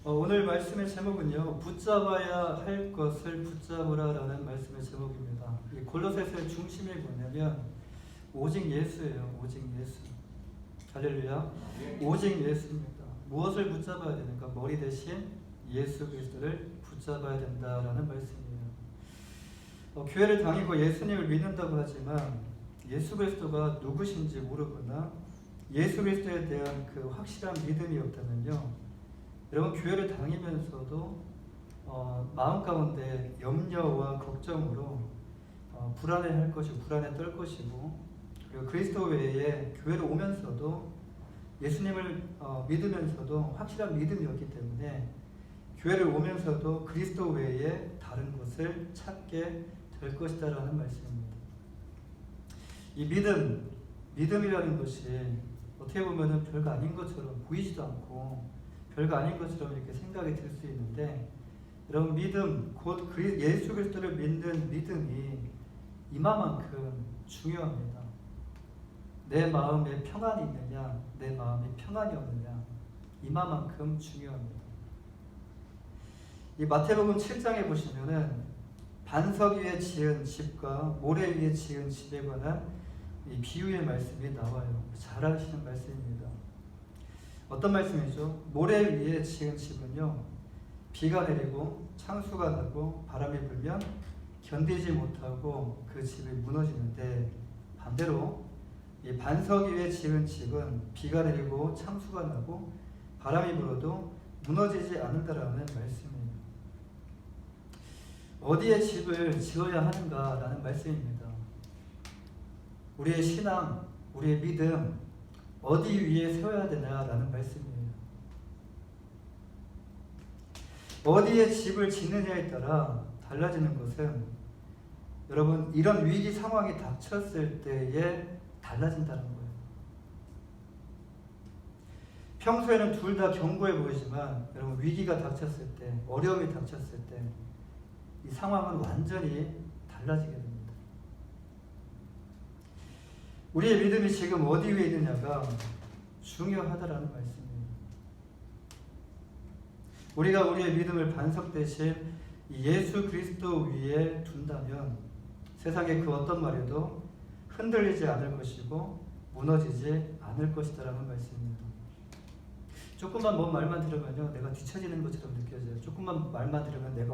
오늘 말씀의 제목은요, 붙잡아야 할 것을 붙잡으라 라는 말씀의 제목입니다. 이 골로새서의 중심이 뭐냐면 오직 예수예요. 오직 예수. 할렐루야. 오직 예수입니다. 무엇을 붙잡아야 되는가? 머리 대신 예수 그리스도를 붙잡아야 된다라는 말씀이에요. 교회를 다니고 예수님을 믿는다고 하지만 예수 그리스도가 누구신지 모르거나 예수 그리스도에 대한 그 확실한 믿음이 없다면요, 여러분 교회를 다니면서도 마음 가운데 염려와 걱정으로 불안해할 것이고 불안에 떨 것이고, 그리고 그리스도 외에 교회를 오면서도 예수님을 믿으면서도 확실한 믿음이 없기 때문에 교회를 오면서도 그리스도 외에 다른 것을 찾게 될 것이다 라는 말씀입니다. 이 믿음이라는 것이 어떻게 보면 별거 아닌 것처럼 보이지도 않고 별거 아닌 것처럼 이렇게 생각이 들 수 있는데, 여러분 믿음, 곧 예수 그리스도를 믿는 믿음이 이만큼 중요합니다. 내 마음에 평안이 있느냐, 내 마음에 평안이 없느냐, 이만큼 중요합니다. 이 마태복음 7장에 보시면은 반석 위에 지은 집과 모래 위에 지은 집에 관한 이 비유의 말씀이 나와요. 잘 아시는 말씀입니다. 어떤 말씀이죠? 모래 위에 지은 집은요, 비가 내리고 창수가 나고 바람이 불면 견디지 못하고 그 집이 무너지는데, 반대로 이 반석 위에 지은 집은 비가 내리고 창수가 나고 바람이 불어도 무너지지 않는다라는 말씀이에요. 어디에 집을 지어야 하는가라는 말씀입니다. 우리의 신앙, 우리의 믿음 어디 위에 세워야 되냐라는 말씀이에요. 어디에 집을 짓느냐에 따라 달라지는 것은, 여러분 이런 위기 상황이 닥쳤을 때에 달라진다는 거예요. 평소에는 둘 다 견고해 보이지만 여러분 위기가 닥쳤을 때, 어려움이 닥쳤을 때 이 상황은 완전히 달라지게 됩니다. 우리의 믿음이 지금 어디 위에 있느냐가 중요하다라는 말씀입니다. 우리가 우리의 믿음을 반석 대신 예수 그리스도 위에 둔다면 세상의 그 어떤 말에도 흔들리지 않을 것이고 무너지지 않을 것이다라는 말씀입니다. 조금만 뭔 말만 들으면요, 내가 뒤처지는 것처럼 느껴져요. 조금만 말만 들으면 내가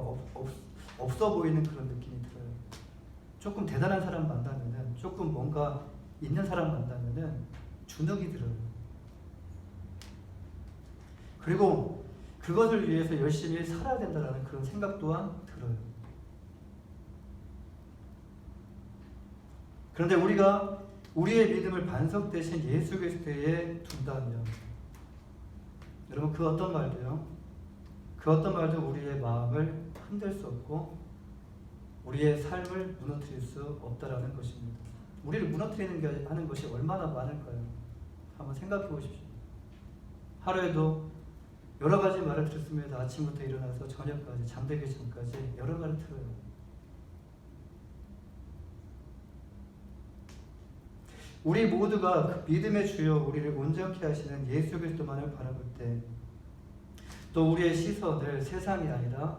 없어 보이는 그런 느낌이 들어요. 조금 대단한 사람 만나면은, 조금 뭔가 있는 사람 만나면은 주눅이 들어요. 그리고 그것을 위해서 열심히 살아야 된다는 그런 생각 또한 들어요. 그런데 우리가 우리의 믿음을 반석 대신 예수 그리스도에 둔다면, 여러분 그 어떤 말도요, 그 어떤 말도 우리의 마음을 흔들 수 없고 우리의 삶을 무너뜨릴 수 없다라는 것입니다. 우리를 무너뜨리는 하는 것이 얼마나 많을까요? 한번 생각해 보십시오. 하루에도 여러 가지 말을 듣습니다. 아침부터 일어나서 저녁까지, 잠들기 전까지 여러 말을 들어요. 우리 모두가 그 믿음의 주여 우리를 온전케 하시는 예수 그리스도만을 바라볼 때, 또 우리의 시선을 세상이 아니라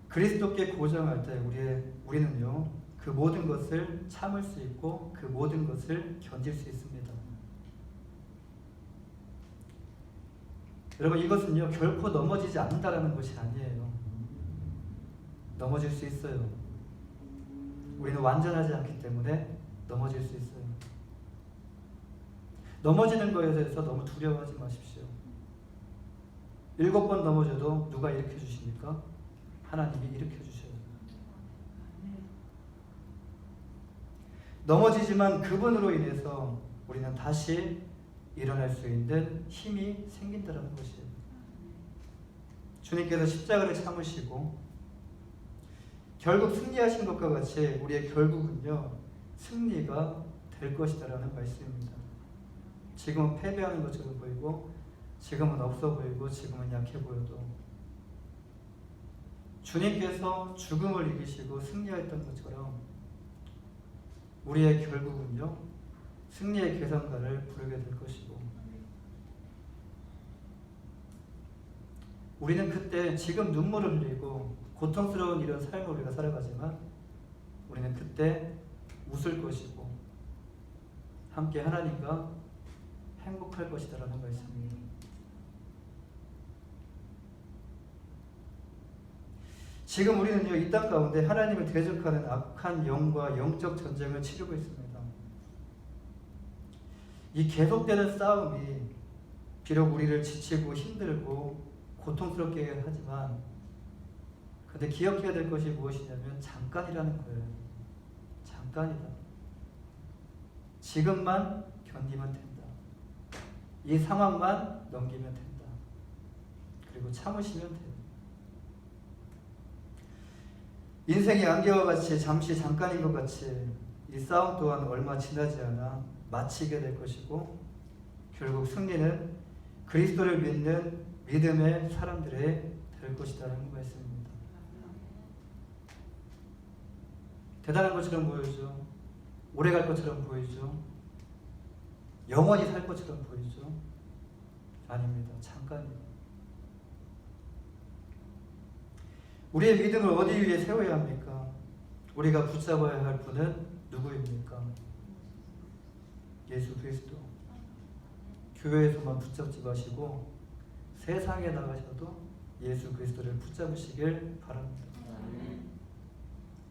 그리스도께 고정할 때 우리는요, 그 모든 것을 참을 수 있고 그 모든 것을 견딜 수 있습니다. 여러분 이것은요, 결코 넘어지지 않는다라는 것이 아니에요. 넘어질 수 있어요. 우리는 완전하지 않기 때문에 넘어질 수 있어요. 넘어지는 것에 대해서 너무 두려워하지 마십시오. 7번 넘어져도 누가 일으켜 주십니까? 하나님이 일으켜 주셔요. 넘어지지만 그분으로 인해서 우리는 다시 일어날 수 있는 힘이 생긴다는 것이에요. 주님께서 십자가를 참으시고 결국 승리하신 것과 같이 우리의 결국은요, 승리가 될 것이다라는 말씀입니다. 지금은 패배하는 것처럼 보이고, 지금은 없어 보이고, 지금은 약해 보여도 주님께서 죽음을 이기시고 승리했던 것처럼 우리의 결국은요, 승리의 계산가를 부르게 될 것이고, 우리는 그때 지금 눈물을 흘리고 고통스러운 이런 삶을 우리가 살아가지만 우리는 그때 웃을 것이고 함께 하나님과 행복할 것이다라는 말씀입니다. 지금 우리는요, 이 땅 가운데 하나님을 대적하는 악한 영과 영적 전쟁을 치르고 있습니다. 이 계속되는 싸움이 비록 우리를 지치고 힘들고 고통스럽게 하지만 근데 기억해야 될 것이 무엇이냐면 잠깐이라는 거예요. 잠깐이다. 지금만 견디면 된다. 이 상황만 넘기면 된다. 그리고 참으시면 된다. 인생이 안개와 같이 잠시 잠깐인 것 같이 이 싸움 또한 얼마 지나지 않아 마치게 될 것이고 결국 승리는 그리스도를 믿는 믿음의 사람들의 될 것이라는 말씀입니다. 대단한 것처럼 보이죠. 오래 갈 것처럼 보이죠. 영원히 살 것처럼 보이죠. 아닙니다. 잠깐입니다. 우리의 믿음을 어디 위에 세워야 합니까? 우리가 붙잡아야 할 분은 누구입니까? 예수 그리스도. 교회에서만 붙잡지 마시고 세상에 나가셔도 예수 그리스도를 붙잡으시길 바랍니다.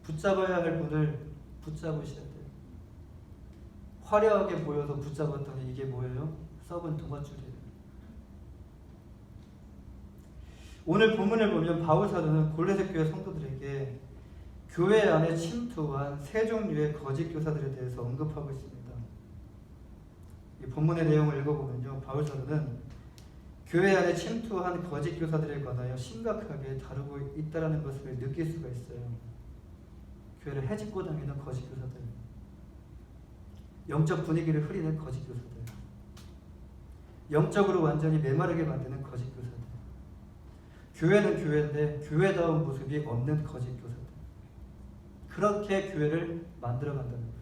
붙잡아야 할 분을 붙잡으셔야 돼요. 화려하게 보여서 붙잡았더니 이게 뭐예요? 썩은 동아줄이에요. 오늘 본문을 보면 바울 사도는 골로새 교회 성도들에게 교회 안에 침투한 세 종류의 거짓 교사들에 대해서 언급하고 있습니다. 이 본문의 내용을 읽어보면요, 바울 사도는 교회 안에 침투한 거짓 교사들에 관하여 심각하게 다루고 있다는 것을 느낄 수가 있어요. 교회를 해집고 다니는 거짓 교사들, 영적 분위기를 흐리는 거짓 교사들, 영적으로 완전히 메마르게 만드는 거짓 교사들, 교회는 교회인데 교회다운 모습이 없는 거짓 교사들, 그렇게 교회를 만들어간다는 거예요.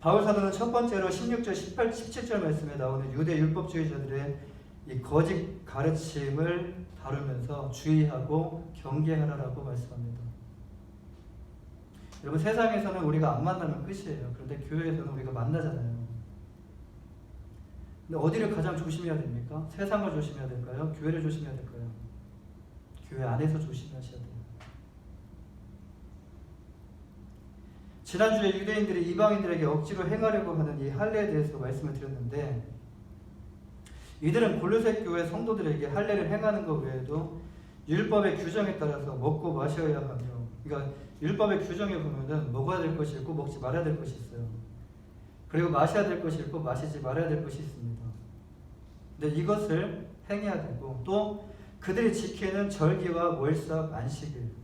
바울 사도는 첫 번째로 16절, 18, 17절 말씀에 나오는 유대 율법주의자들의 이 거짓 가르침을 다루면서 주의하고 경계하라라고 말씀합니다. 여러분, 세상에서는 우리가 안 만나면 끝이에요. 그런데 교회에서는 우리가 만나잖아요. 근데 어디를 가장 조심해야 됩니까? 세상을 조심해야 될까요? 교회를 조심해야 될까요? 교회 안에서 조심하셔야 돼요. 지난주에 유대인들이 이방인들에게 억지로 행하려고 하는 이 할례에 대해서 말씀을 드렸는데, 이들은 골로새 교회 성도들에게 할례를 행하는 것 외에도 율법의 규정에 따라서 먹고 마셔야 하며, 그러니까 율법의 규정에 보면은 먹어야 될 것이 있고 먹지 말아야 될 것이 있어요. 그리고 마셔야 될 것이 있고 마시지 말아야 될 것이 있습니다. 근데 이것을 행해야 되고, 또 그들이 지키는 절기와 월삭, 안식일,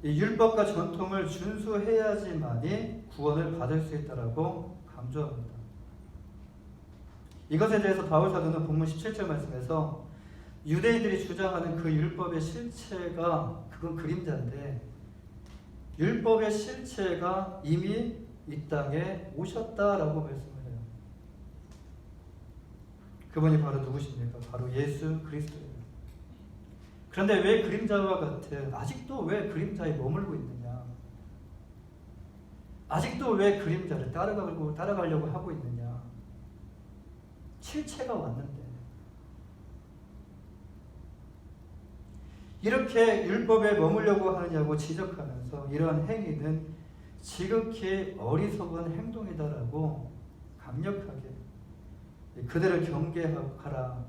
이 율법과 전통을 준수해야지만이 구원을 받을 수 있다라고 강조합니다. 이것에 대해서 바울 사도는 본문 17절 말씀에서 유대인들이 주장하는 그 율법의 실체가, 그건 그림자인데, 율법의 실체가 이미 이 땅에 오셨다라고 말씀을 해요. 그분이 바로 누구십니까? 바로 예수 그리스도예요. 그런데 왜 그림자와 같은, 아직도 왜 그림자에 머물고 있느냐? 아직도 왜 그림자를 따라가려고 하고 있느냐? 실체가 왔는데. 이렇게 율법에 머물려고 하느냐고 지적하면서 이러한 행위는 지극히 어리석은 행동이다라고 강력하게 그들을 경계하라,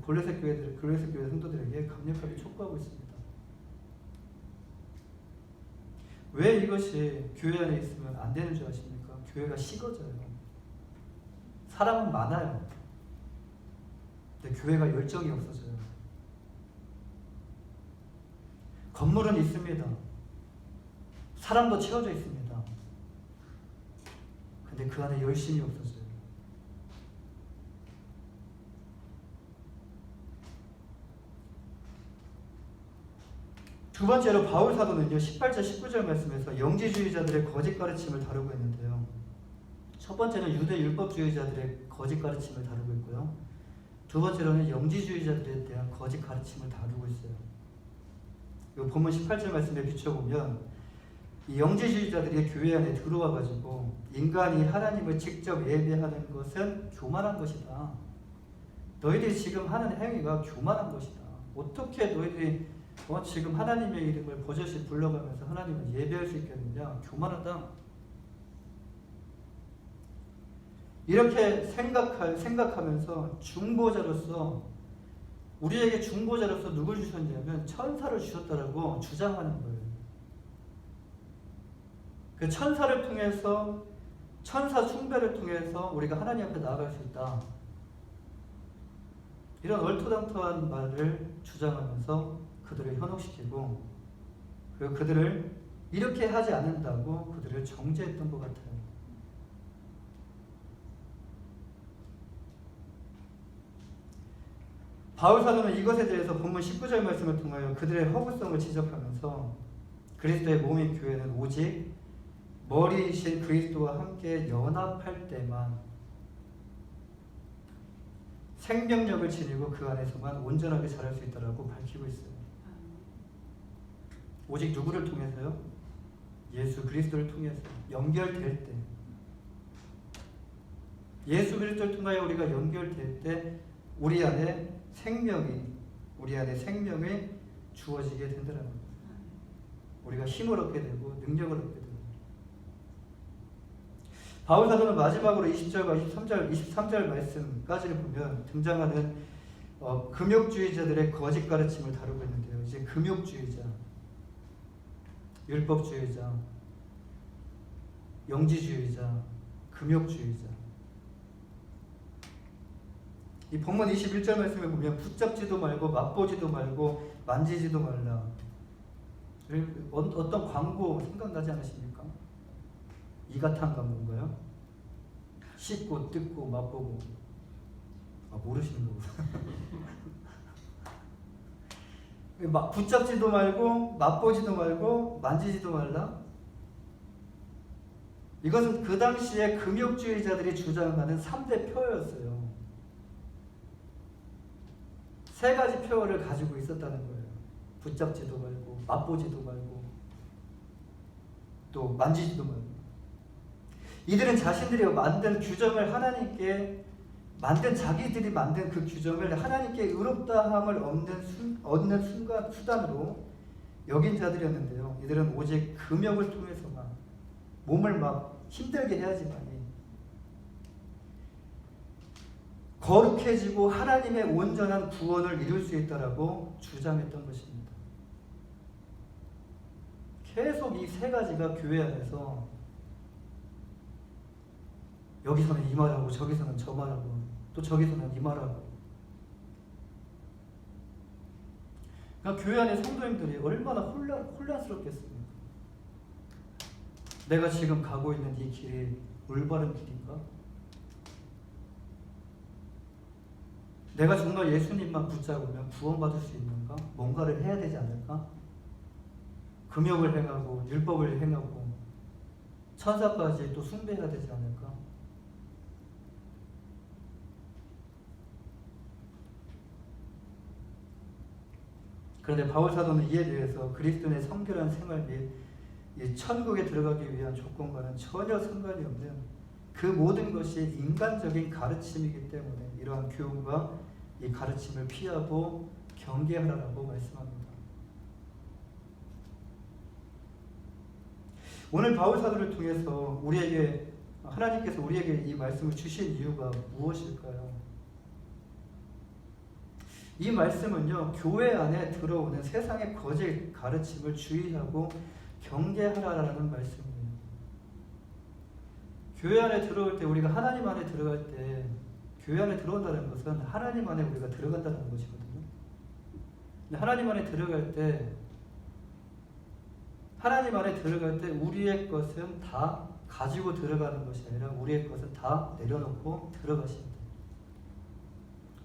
골로새 교회 성도들에게 강력하게 촉구하고 있습니다. 왜 이것이 교회 안에 있으면 안 되는 줄 아십니까? 교회가 식어져요. 사람은 많아요. 근데 교회가 열정이 없어져요. 건물은 있습니다. 사람도 채워져 있습니다. 근데 그 안에 열심이 없어져요. 두 번째로 바울 사도는요, 18절 19절 말씀에서 영지주의자들의 거짓 가르침을 다루고 있는데요, 첫 번째는 유대 율법주의자들의 거짓 가르침을 다루고 있고요. 두 번째로는 영지주의자들에 대한 거짓 가르침을 다루고 있어요. 이 본문 18절 말씀에 비춰보면 이 영지주의자들이 교회 안에 들어와 가지고 인간이 하나님을 직접 예배하는 것은 교만한 것이다. 너희들이 지금 하는 행위가 교만한 것이다. 어떻게 너희들이 지금 하나님의 이름을 버젓이 불러가면서 하나님을 예배할 수 있겠느냐? 교만하다. 이렇게 생각하면서 중보자로서 우리에게 중보자로서 누굴 주셨냐면 천사를 주셨다라고 주장하는 거예요. 그 천사를 통해서 천사 숭배를 통해서 우리가 하나님 앞에 나아갈 수 있다. 이런 얼토당토한 말을 주장하면서 그들을 현혹시키고 그리고 그들을 이렇게 하지 않는다고 그들을 정죄했던 것 같아요. 바울 사도는 이것에 대해서 본문 19절 말씀을 통하여 그들의 허구성을 지적하면서 그리스도의 몸인 교회는 오직 머리이신 그리스도와 함께 연합할 때만 생명력을 지니고 그 안에서만 온전하게 자랄 수 있다고 밝히고 있어요. 오직 누구를 통해서요? 예수 그리스도를 통해서 연결될 때, 예수 그리스도를 통하여 우리가 연결될 때 우리 안에 생명이 주어지게 된다는 겁니다. 우리가 힘을 얻게 되고 능력을 얻게 됩니다. 바울 사도는 마지막으로 20절과 23절 말씀까지를 보면 등장하는 금욕주의자들의 거짓 가르침을 다루고 있는데요. 이제 금욕주의자, 율법주의자, 영지주의자, 금욕주의자. 이 본문 21절 말씀에 보면 붙잡지도 말고 맛보지도 말고 만지지도 말라. 어떤 광고 생각나지 않으십니까? 이가탄 광고인가요? 씹고 뜯고 맛보고. 모르시는 거구나. 붙잡지도 말고 맛보지도 말고 만지지도 말라. 이것은 그 당시에 금욕주의자들이 주장하는 3대 표였어요. 세 가지 표어를 가지고 있었다는 거예요. 붙잡지도 말고 맛보지도 말고 또 만지지도 말고. 이들은 자신들이 만든 규정을 자기들이 만든 그 규정을 하나님께 의롭다함을 얻는 수단으로 여긴 자들이었는데요. 이들은 오직 금욕을 통해서만 몸을 막 힘들게 해야지만이 거룩해지고 하나님의 온전한 구원을 이룰 수 있다라고 주장했던 것입니다. 계속 이 세 가지가 교회 안에서 여기서는 이 말하고 저기서는 저 말하고 또 저기서는 이 말하고. 그러니까 교회 안에 성도님들이 얼마나 혼란스럽겠습니까? 내가 지금 가고 있는 이 길이 올바른 길인가? 내가 정말 예수님만 붙잡으면 구원받을 수 있는가? 뭔가를 해야 되지 않을까? 금욕을 행하고 율법을 행하고 천사까지 또 숭배해야 되지 않을까? 그런데 바울 사도는 이에 대해서 그리스도인의 성결한 생활 및 이 천국에 들어가기 위한 조건과는 전혀 상관이 없는 그 모든 것이 인간적인 가르침이기 때문에 이러한 교훈과 이 가르침을 피하고 경계하라고 말씀합니다. 오늘 바울 사도를 통해서 하나님께서 우리에게 이 말씀을 주신 이유가 무엇일까요? 이 말씀은요, 교회 안에 들어오는 세상의 거짓 가르침을 주의하고 경계하라라는 말씀이에요. 교회 안에 들어올 때, 우리가 하나님 안에 들어갈 때, 교회 안에 들어온다는 것은 하나님 안에 우리가 들어간다는 것이거든요. 근데 하나님 안에 들어갈 때, 우리의 것은 다 가지고 들어가는 것이 아니라 우리의 것은 다 내려놓고 들어가십니다.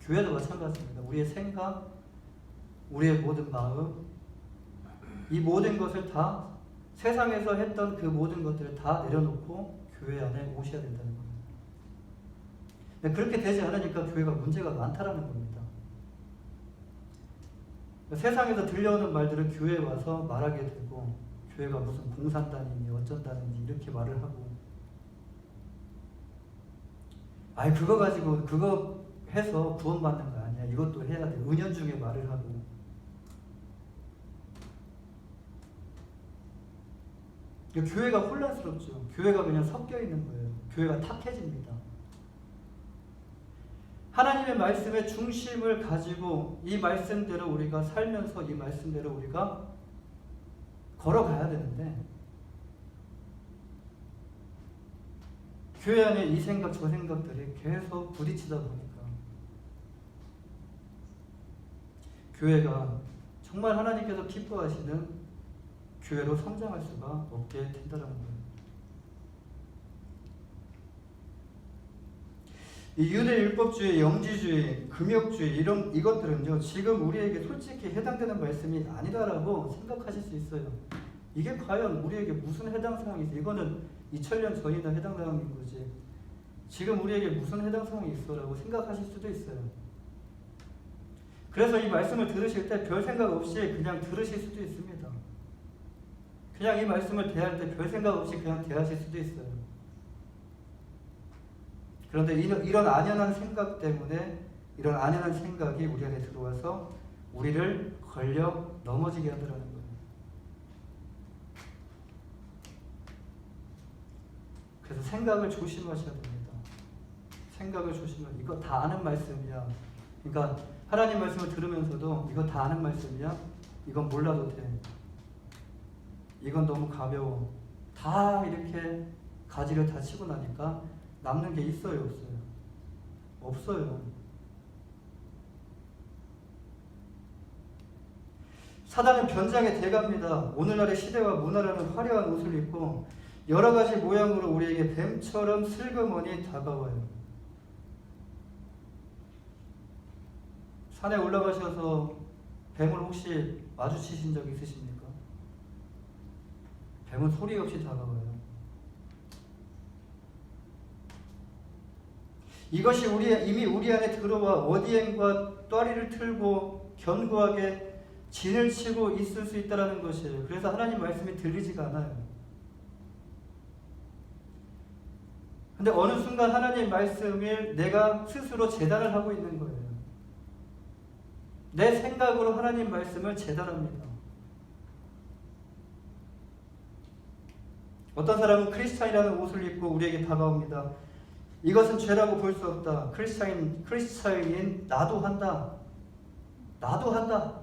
교회도 마찬가지입니다. 우리의 생각, 우리의 모든 마음, 이 모든 것을 다 세상에서 했던 그 모든 것들을 다 내려놓고 교회 안에 오셔야 된다는 겁니다. 그렇게 되지 않으니까 교회가 문제가 많다라는 겁니다. 세상에서 들려오는 말들을 교회에 와서 말하게 되고, 교회가 무슨 공산단이니 어쩐다는지 이렇게 말을 하고, 아니 그거 가지고 그거 해서 구원받는 거 아니야, 이것도 해야 돼, 은연중에 말을 하고. 교회가 혼란스럽죠. 교회가 그냥 섞여 있는 거예요. 교회가 탁해집니다. 하나님의 말씀의 중심을 가지고 이 말씀대로 우리가 살면서 이 말씀대로 우리가 걸어가야 되는데, 교회 안에 이 생각 저 생각들이 계속 부딪히다 보니까 교회가 정말 하나님께서 기뻐하시는 교회로 성장할 수가 없게 된다는 거예요. 이 유대 율법주의, 영지주의, 금욕주의 이것들은요, 지금 우리에게 솔직히 해당되는 말씀이 아니다라고 생각하실 수 있어요. 이게 과연 우리에게 무슨 해당 사항이 있어? 이거는 2000년 전이나 해당 사항인 거지. 지금 우리에게 무슨 해당 사항이 있어라고 생각하실 수도 있어요. 그래서 이 말씀을 들으실 때 별 생각 없이 그냥 들으실 수도 있습니다. 그냥 이 말씀을 대할 때 별 생각 없이 그냥 대하실 수도 있어요. 그런데 이런 안연한 생각 때문에, 이런 안연한 생각이 우리 안에 들어와서 우리를 걸려 넘어지게 하더라는 거예요. 그래서 생각을 조심하셔야 됩니다. 생각을 조심하셔야, 이거 다 아는 말씀이야. 그러니까 하나님 말씀을 들으면서도 이거 다 아는 말씀이야? 이건 몰라도 돼. 이건 너무 가벼워. 다 이렇게 가지를 다 치고 나니까 남는 게 있어요, 없어요? 없어요. 사단은 변장의 대가입니다. 오늘날의 시대와 문화라는 화려한 옷을 입고 여러 가지 모양으로 우리에게 뱀처럼 슬그머니 다가와요. 산에 올라가셔서 뱀을 혹시 마주치신 적 있으십니까? 뱀은 소리 없이 다가와요. 이것이 이미 우리 안에 들어와 어디엔과 또리를 틀고 견고하게 진을 치고 있을 수 있다는 것이에요. 그래서 하나님 말씀이 들리지가 않아요. 근데 어느 순간 하나님 말씀을 내가 스스로 재단을 하고 있는 거예요. 내 생각으로 하나님 말씀을 재단합니다. 어떤 사람은 크리스찬이라는 옷을 입고 우리에게 다가옵니다. 이것은 죄라고 볼 수 없다. 크리스찬인 나도 한다. 나도 한다.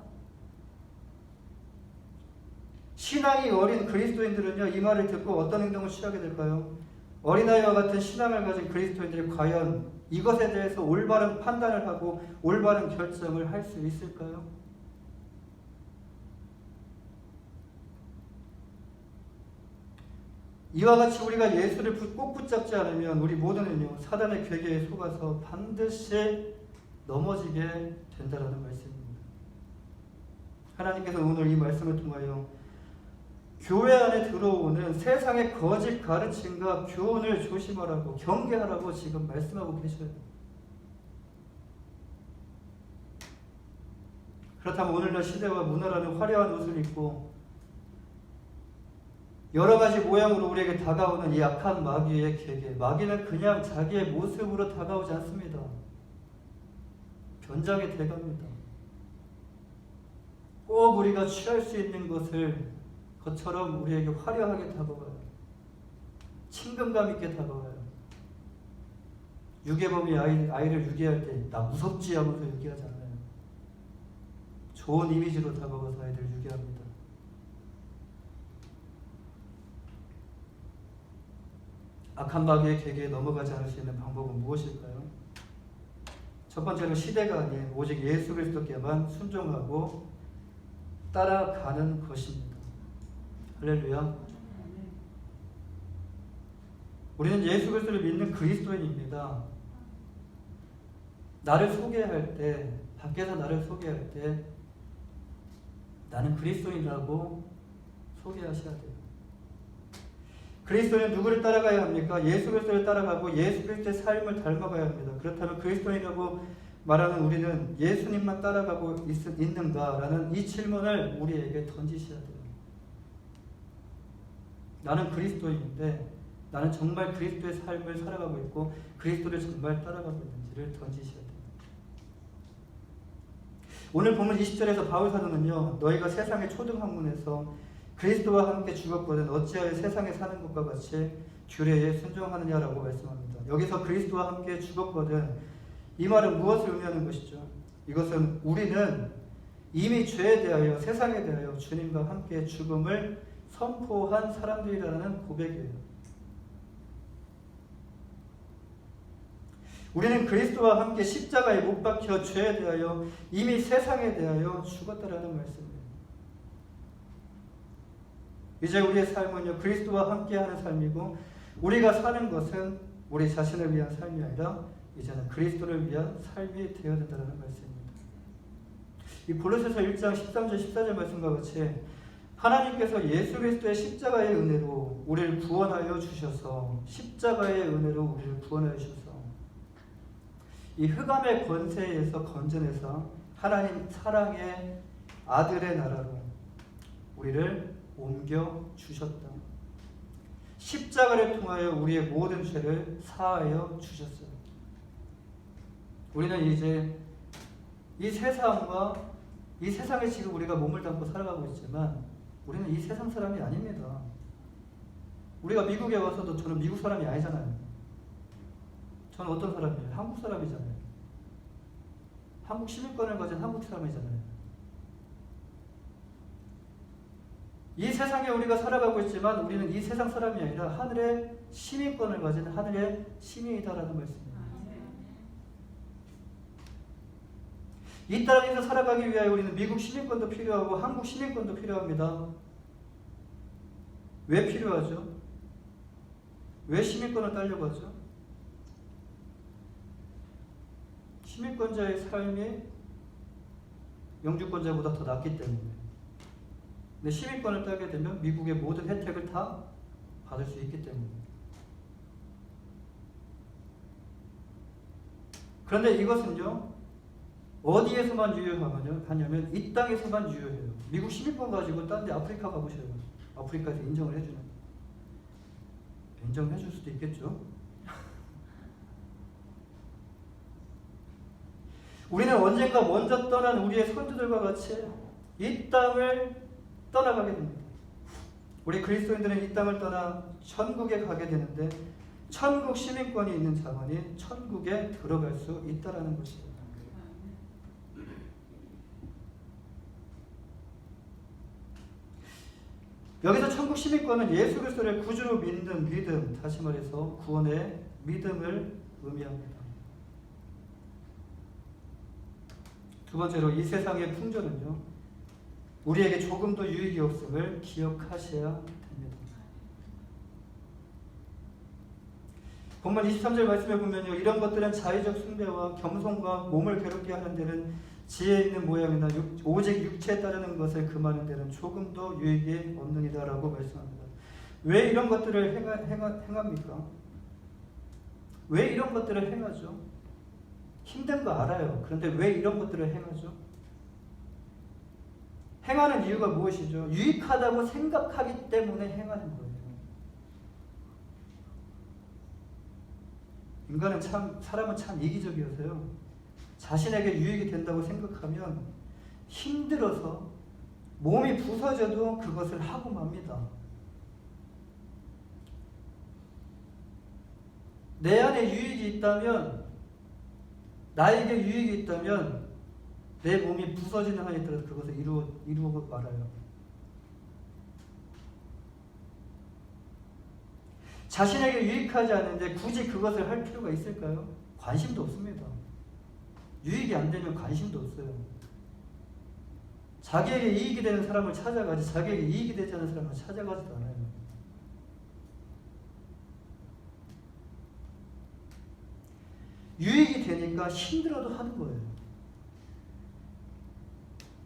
신앙이 어린 그리스도인들은요, 이 말을 듣고 어떤 행동을 취하게 될까요? 어린아이와 같은 신앙을 가진 그리스도인들이 과연 이것에 대해서 올바른 판단을 하고 올바른 결정을 할 수 있을까요? 이와 같이 우리가 예수를 꼭 붙잡지 않으면 우리 모두는요, 사단의 괴계에 속아서 반드시 넘어지게 된다는 말씀입니다. 하나님께서 오늘 이 말씀을 통하여 교회 안에 들어오는 세상의 거짓 가르침과 교훈을 조심하라고, 경계하라고 지금 말씀하고 계셔요. 그렇다면 오늘날 시대와 문화라는 화려한 옷을 입고 여러 가지 모양으로 우리에게 다가오는 이 악한 마귀의 계계, 마귀는 그냥 자기의 모습으로 다가오지 않습니다. 변장의 대가입니다. 꼭 우리가 취할 수 있는 것처럼 우리에게 화려하게 다가와요. 친근감 있게 다가와요. 유괴범이 아이를 유괴할 때 나 무섭지 하면서 유괴하지 않아요. 좋은 이미지로 다가와서 아이들을 유괴합니다. 악한 마귀의 계계에 넘어가지 않을 수 있는 방법은 무엇일까요? 첫 번째는 시대가 아닌 오직 예수 그리스도께만 순종하고 따라가는 것입니다. 할렐루야. 우리는 예수 그리스도를 믿는 그리스도인입니다. 나를 소개할 때, 밖에서 나를 소개할 때 나는 그리스도인이라고 소개하셔야 돼요. 그리스도인은 누구를 따라가야 합니까? 예수 그리스도를 따라가고 예수 그리스도의 삶을 닮아가야 합니다. 그렇다면 그리스도인이라고 말하는 우리는 예수님만 따라가고 있는가라는 이 질문을 우리에게 던지셔야 돼요. 나는 그리스도인인데 나는 정말 그리스도의 삶을 살아가고 있고 그리스도를 정말 따라가고 있는지를 던지셔야 돼요. 오늘 보면 20절에서 바울 사도는요, 너희가 세상의 초등학문에서 그리스도와 함께 죽었거든 어찌하여 세상에 사는 것과 같이 규례에 순종하느냐라고 말씀합니다. 여기서 그리스도와 함께 죽었거든, 이 말은 무엇을 의미하는 것이죠? 이것은 우리는 이미 죄에 대하여 세상에 대하여 주님과 함께 죽음을 선포한 사람들이라는 고백이에요. 우리는 그리스도와 함께 십자가에 못 박혀 죄에 대하여 이미 세상에 대하여 죽었다라는 말씀이에요. 이제 우리의 삶은요, 그리스도와 함께하는 삶이고 우리가 사는 것은 우리 자신을 위한 삶이 아니라 이제는 그리스도를 위한 삶이 되어야 된다는 말씀입니다. 이 골로새서 1장 13절 14절 말씀과 같이 하나님께서 예수 그리스도의 십자가의 은혜로 우리를 구원하여 주셔서 십자가의 은혜로 우리를 구원하여 주셔서 이 흑암의 권세에서 건져내서 하나님 사랑의 아들의 나라로 우리를 옮겨 주셨다. 십자가를 통하여 우리의 모든 죄를 사하여 주셨어요. 우리는 이제 이 세상과 이 세상에 지금 우리가 몸을 담고 살아가고 있지만 우리는 이 세상 사람이 아닙니다. 우리가 미국에 와서도 저는 미국 사람이 아니잖아요. 저는 어떤 사람이에요? 한국 사람이잖아요. 한국 시민권을 가진 한국 사람이잖아요. 이 세상에 우리가 살아가고 있지만 우리는 이 세상 사람이 아니라 하늘의 시민권을 가진 하늘의 시민이다라는 말씀입니다. 이 땅에서 살아가기 위하여 우리는 미국 시민권도 필요하고 한국 시민권도 필요합니다. 왜 필요하죠? 왜 시민권을 따려고 하죠? 시민권자의 삶이 영주권자보다 더 낫기 때문에. 근데 시민권을 따게 되면 미국의 모든 혜택을 다 받을 수 있기 때문에. 그런데 이것은요, 어디에서만 유효하냐면 이 땅에서만 유효해요. 미국 시민권 가지고 딴 데 아프리카 가보셔요. 아프리카에서 인정을 해주는. 인정해줄 수도 있겠죠. 우리는 언젠가 먼저 떠난 우리의 선조들과 같이 이 땅을 떠나가게 됩니다. 우리 그리스도인들은 이 땅을 떠나 천국에 가게 되는데 천국 시민권이 있는 자만이 천국에 들어갈 수 있다라는 것입니다. 여기서 천국 시민권은 예수 그리스도를 구주로 믿는 믿음, 다시 말해서 구원의 믿음을 의미합니다. 두 번째로 이 세상의 풍조는요, 우리에게 조금도 유익이 없음을 기억하셔야 됩니다. 본문 23절 말씀에 보면요, 이런 것들은 자의적 숭배와 겸손과 몸을 괴롭게 하는 데는 지혜 있는 모양이나 오직 육체에 따르는 것을 금하는 데는 조금도 유익이 없느니라 라고 말씀합니다. 왜 이런 것들을 행합니까? 왜 이런 것들을 행하죠? 힘든 거 알아요. 그런데 왜 이런 것들을 행하죠? 행하는 이유가 무엇이죠? 유익하다고 생각하기 때문에 행하는 거예요. 인간은 사람은 참 이기적이어서요, 자신에게 유익이 된다고 생각하면 힘들어서 몸이 부서져도 그것을 하고 맙니다. 내 안에 유익이 있다면, 나에게 유익이 있다면 내 몸이 부서지는 한에 따라서 그것을 이루고 말아요. 자신에게 유익하지 않는데 굳이 그것을 할 필요가 있을까요? 관심도 없습니다. 유익이 안 되면 관심도 없어요. 자기에게 이익이 되는 사람을 찾아가지 자기에게 이익이 되지 않는 사람을 찾아가지도 않아요. 유익이 되니까 힘들어도 하는 거예요.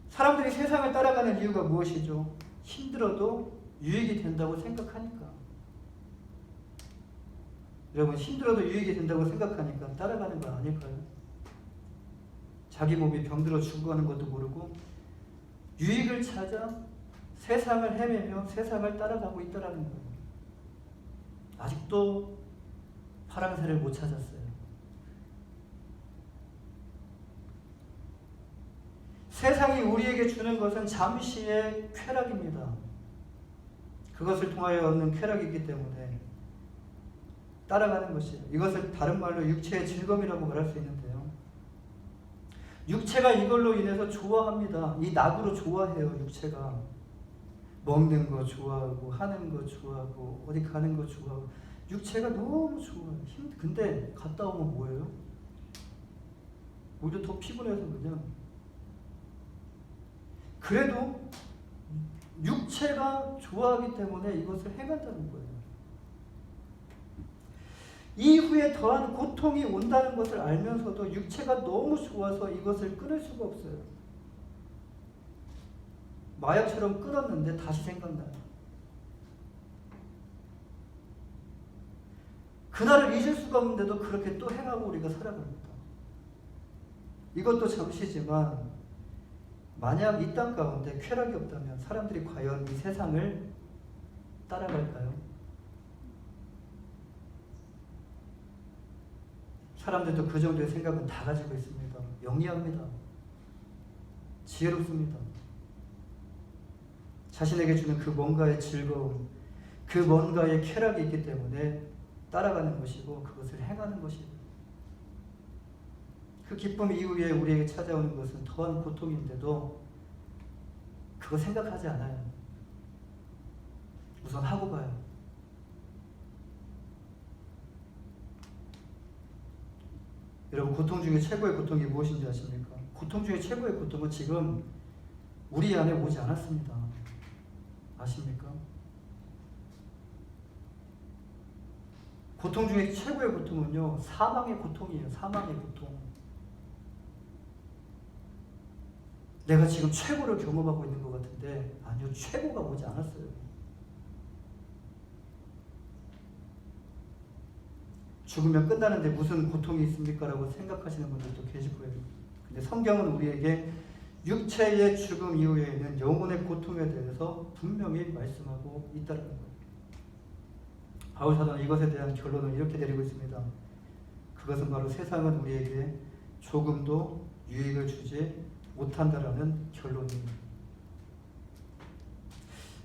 사람들이 세상을 따라가는 이유가 무엇이죠? 힘들어도 유익이 된다고 생각하니까. 여러분 힘들어도 유익이 된다고 생각하니까 따라가는 거 아닐까요? 자기 몸이 병들어 죽어가는 것도 모르고 유익을 찾아 세상을 헤매며 세상을 따라가고 있다라는 거예요. 아직도 파랑새를 못 찾았어요. 세상이 우리에게 주는 것은 잠시의 쾌락입니다. 그것을 통하여 얻는 쾌락이기 때문에 따라가는 것이에요. 이것을 다른 말로 육체의 즐거움이라고 말할 수 있는데요. 육체가 이걸로 인해서 좋아합니다. 이 낙으로 좋아해요. 육체가 먹는 거 좋아하고 하는 거 좋아하고 어디 가는 거 좋아하고 육체가 너무 좋아요. 근데 갔다 오면 뭐예요? 오히려 더 피곤해서 그냥. 그래도 육체가 좋아하기 때문에 이것을 행한다는 거예요. 이후에 더한 고통이 온다는 것을 알면서도 육체가 너무 좋아서 이것을 끊을 수가 없어요. 마약처럼 끊었는데 다시 생각나요. 그날을 잊을 수가 없는데도 그렇게 또 행하고 우리가 살아갑니다. 이것도 잠시지만 만약 이 땅 가운데 쾌락이 없다면 사람들이 과연 이 세상을 따라갈까요? 사람들도 그 정도의 생각은 다 가지고 있습니다. 영리합니다. 지혜롭습니다. 자신에게 주는 그 뭔가의 즐거움, 그 뭔가의 쾌락이 있기 때문에 따라가는 것이고 그것을 행하는 것입니다. 그 기쁨 이후에 우리에게 찾아오는 것은 더한 고통인데도 그거 생각하지 않아요. 우선 하고 가요. 여러분 고통 중에 최고의 고통이 무엇인지 아십니까? 고통 중에 최고의 고통은 지금 우리 안에 오지 않았습니다. 아십니까? 고통 중에 최고의 고통은요, 사망의 고통이에요. 사망의 고통. 내가 지금 최고를 경험하고 있는 것 같은데 아니요, 최고가 오지 않았어요. 죽으면 끝나는데 무슨 고통이 있습니까? 라고 생각하시는 분들도 계실 거예요. 근데 성경은 우리에게 육체의 죽음 이후에는 영혼의 고통에 대해서 분명히 말씀하고 있다는 거예요. 바울 사도는 이것에 대한 결론을 이렇게 내리고 있습니다. 그것은 바로 세상은 우리에게 조금도 유익을 주지 못한다라는 결론입니다.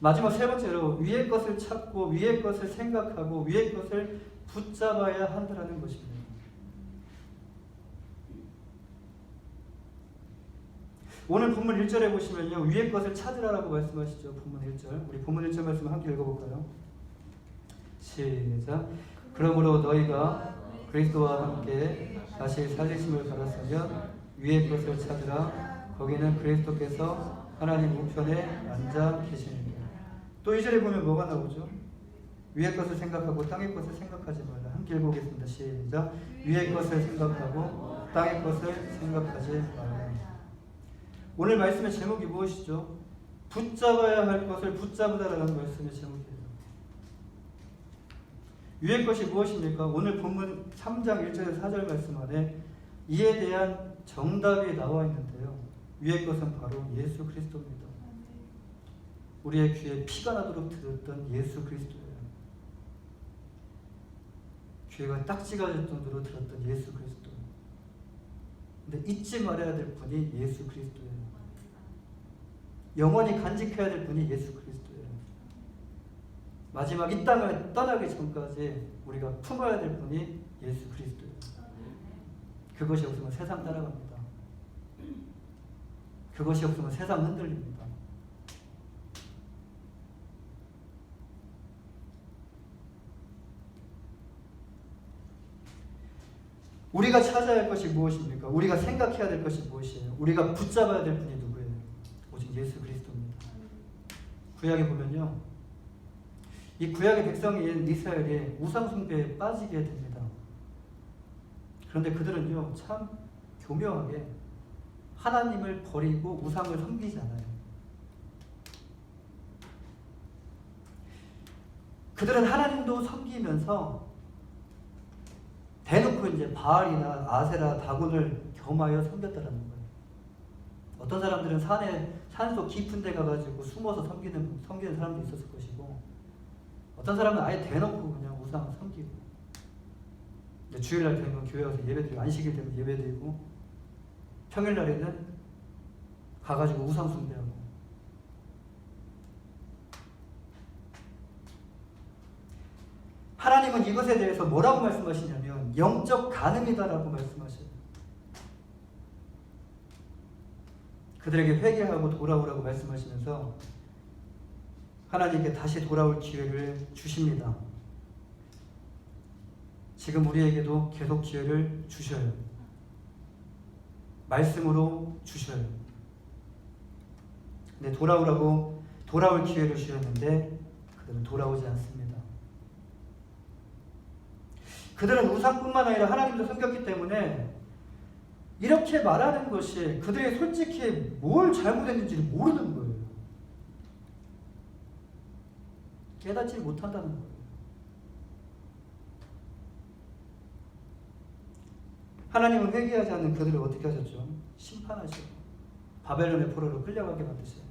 마지막 세 번째로 위의 것을 찾고 위의 것을 생각하고 위의 것을 붙잡아야 한다는 것입니다. 오늘 본문 1절에 보시면요, 위의 것을 찾으라라고 말씀하시죠. 본문 1절. 우리 본문 1절 말씀 함께 읽어볼까요? 시작. 그러므로 너희가 그리스도와 함께 다시 살리심을 받았으면 위의 것을 찾으라. 거기는 그리스도께서 하나님 우편에 앉아 계시니라. 또 2절에 보면 뭐가 나오죠? 위의 것을 생각하고 땅의 것을 생각하지 말라. 함께 읽어보겠습니다. 시작. 위의 것을 생각하고 땅의 것을 생각하지 말라. 오늘 말씀의 제목이 무엇이죠? 붙잡아야 할 것을 붙잡으라라는 말씀의 제목이에요. 위의 것이 무엇입니까? 오늘 본문 3장 1절에서 4절 말씀 안에 이에 대한 정답이 나와 있는데요. 위의 것은 바로 예수 그리스도입니다. 우리의 귀에 피가 나도록 들었던 예수 그리스도예요. 귀가 딱지가 될 정도로 들었던 예수 그리스도. 근데 잊지 말아야 될 분이 예수 그리스도예요. 영원히 간직해야 될 분이 예수 그리스도예요. 마지막 이 땅을 떠나기 전까지 우리가 품어야 될 분이 예수 그리스도예요. 그것이 없으면 세상 따라갑니다. 그것이 없으면 세상 흔들립니다. 우리가 찾아야 할 것이 무엇입니까? 우리가 생각해야 될 것이 무엇이에요? 우리가 붙잡아야 될 분이 누구예요? 오직 예수 그리스도입니다. 구약에 보면요, 이 구약의 백성인 이스라엘이 우상 숭배에 빠지게 됩니다. 그런데 그들은요, 참 교묘하게 하나님을 버리고 우상을 섬기지 않아요. 그들은 하나님도 섬기면서 대놓고 이제 바알이나 아세라, 다곤을 겸하여 섬겼다라는 거예요. 어떤 사람들은 산속 깊은 데 가가지고 숨어서 섬기는 사람도 있었을 것이고, 어떤 사람은 아예 대놓고 그냥 우상 섬기고, 주일날 되면 교회 가서 예배드리고, 안식일 되면 예배드리고, 평일날에는 가가지고 우상 숭배하고. 하나님은 이것에 대해서 뭐라고 말씀하시냐면 영적 간음이다라고 말씀하셔요. 그들에게 회개하고 돌아오라고 말씀하시면서 하나님께 다시 돌아올 기회를 주십니다. 지금 우리에게도 계속 기회를 주셔요. 말씀으로 주셔요. 근데 돌아올 기회를 주셨는데 그들은 돌아오지 않습니다. 그들은 우상뿐만 아니라 하나님도 섬겼기 때문에 이렇게 말하는 것이 그들이 솔직히 뭘 잘못했는지를 모르는 거예요. 깨닫지 못한다는 거예요. 하나님은 회개하지 않는 그들을 어떻게 하셨죠? 심판하시고 바벨론의 포로로 끌려가게 만드셔요.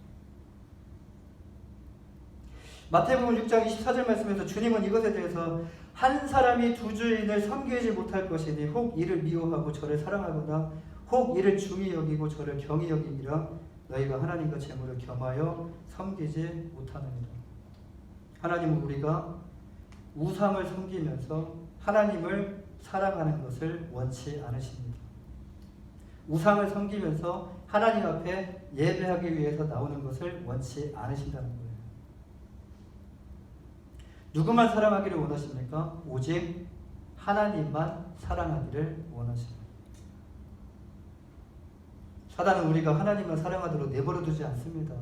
마태복음 6장 24절 말씀에서 주님은 이것에 대해서 한 사람이 두 주인을 섬기지 못할 것이니 혹 이를 미워하고 저를 사랑하거나 혹 이를 중히 여기고 저를 경히 여기니라. 너희가 하나님과 재물을 겸하여 섬기지 못하느니라. 하나님은 우리가 우상을 섬기면서 하나님을 사랑하는 것을 원치 않으십니다. 우상을 섬기면서 하나님 앞에 예배하기 위해서 나오는 것을 원치 않으신다는 거예요. 누구만 사랑하기를 원하십니까? 오직 하나님만 사랑하기를 원하십니다. 사단은 우리가 하나님만 사랑하도록 내버려두지 않습니다.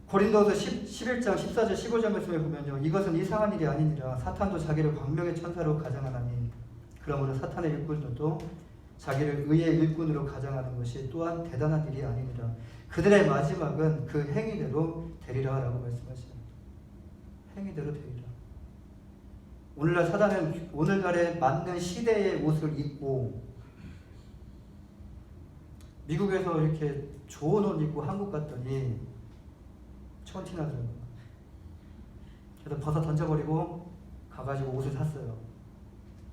고린도서 11장 14절 15절 말씀에 보면요, 이것은 이상한 일이 아니니라. 사탄도 자기를 광명의 천사로 가장하나니 그러므로 사탄의 일꾼들도 자기를 의의 일꾼으로 가장하는 것이 또한 대단한 일이 아니니라. 그들의 마지막은 그 행위대로 되리라 라고 말씀하십니다. 행위대로 되리라. 오늘날 사단은 오늘날에 맞는 시대의 옷을 입고, 미국에서 이렇게 좋은 옷 입고 한국 갔더니 촌티나더라고요. 그래서 벗어 던져버리고 가가지고 옷을 샀어요.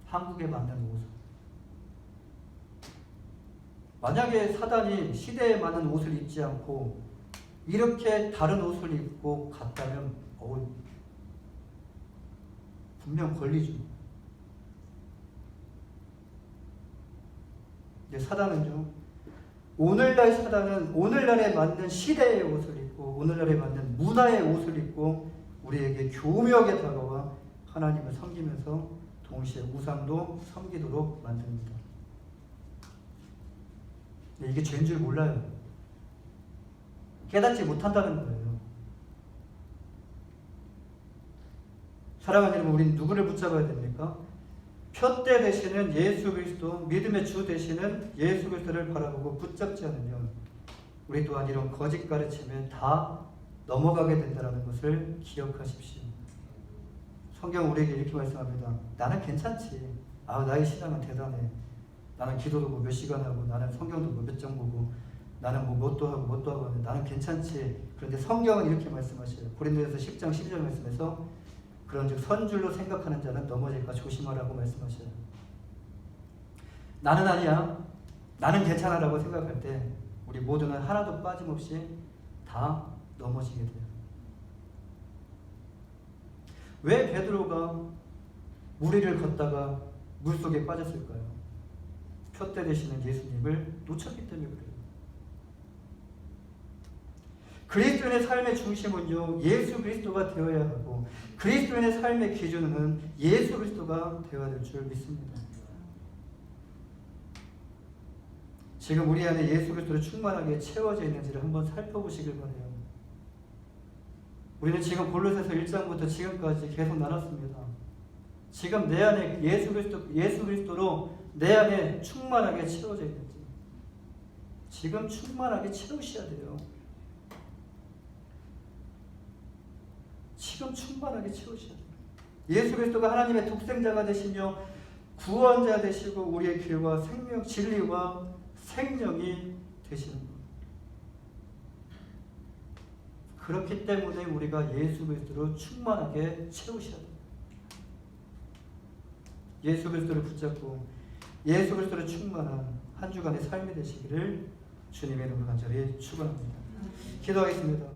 한국에 맞는 옷을. 만약에 사단이 시대에 맞는 옷을 입지 않고 이렇게 다른 옷을 입고 갔다면 분명 걸리죠. 근데 사단은요, 오늘날 사단은 오늘날에 맞는 시대의 옷을 입고 오늘날에 맞는 문화의 옷을 입고 우리에게 교묘하게 다가와 하나님을 섬기면서 동시에 우상도 섬기도록 만듭니다. 근데 이게 죄인 줄 몰라요. 깨닫지 못한다는 거예요. 사랑하는 여러분, 우리는 누구를 붙잡아야 됩니까? 표대 되시는 예수 그리스도, 믿음의 주 되시는 예수 그리스도를 바라보고 붙잡지 않으면 우리 또한 이런 거짓 가르침에 다 넘어가게 된다는 것을 기억하십시오. 성경 우리에게 이렇게 말씀합니다. 나는 괜찮지. 나의 신앙은 대단해. 나는 기도도 뭐 몇 시간 하고, 나는 성경도 뭐 몇 장 보고, 나는 뭐 뭣도 하고 하는데 나는 괜찮지. 그런데 성경은 이렇게 말씀하셔요. 고린도전서 10장 12절 말씀에서 그런즉 선줄로 생각하는 자는 넘어질까 조심하라고 말씀하셔요. 나는 아니야, 나는 괜찮아라고 생각할 때 우리 모두는 하나도 빠짐없이 다 넘어지게 돼요. 왜 베드로가 무리를 걷다가 물속에 빠졌을까요? 표대 되시는 예수님을 놓쳤기 때문에 그래요. 그리스도인의 삶의 중심은요, 예수 그리스도가 되어야 하고 그리스도인의 삶의 기준은 예수 그리스도가 되어야 될 줄 믿습니다. 지금 우리 안에 예수 그리스도로 충만하게 채워져 있는지를 한번 살펴보시길 바라요. 우리는 지금 골로새서 1장부터 지금까지 계속 나눴습니다. 지금 내 안에 예수 그리스도로 내 안에 충만하게 채워져 있는지 지금 충만하게 채우셔야 돼요. 지금 충만하게 채우셔야 돼요. 예수 그리스도가 하나님의 독생자가 되시며 구원자 되시고 우리의 길과 생명, 진리와 생명이 되시는 것. 그렇기 때문에 우리가 예수 그리스도로 충만하게 채우셔야 됩니다. 예수 그리스도를 붙잡고 예수 그리스도로 충만한 한 주간의 삶이 되시기를 주님의 이름으로 간절히 축원합니다. 기도하겠습니다.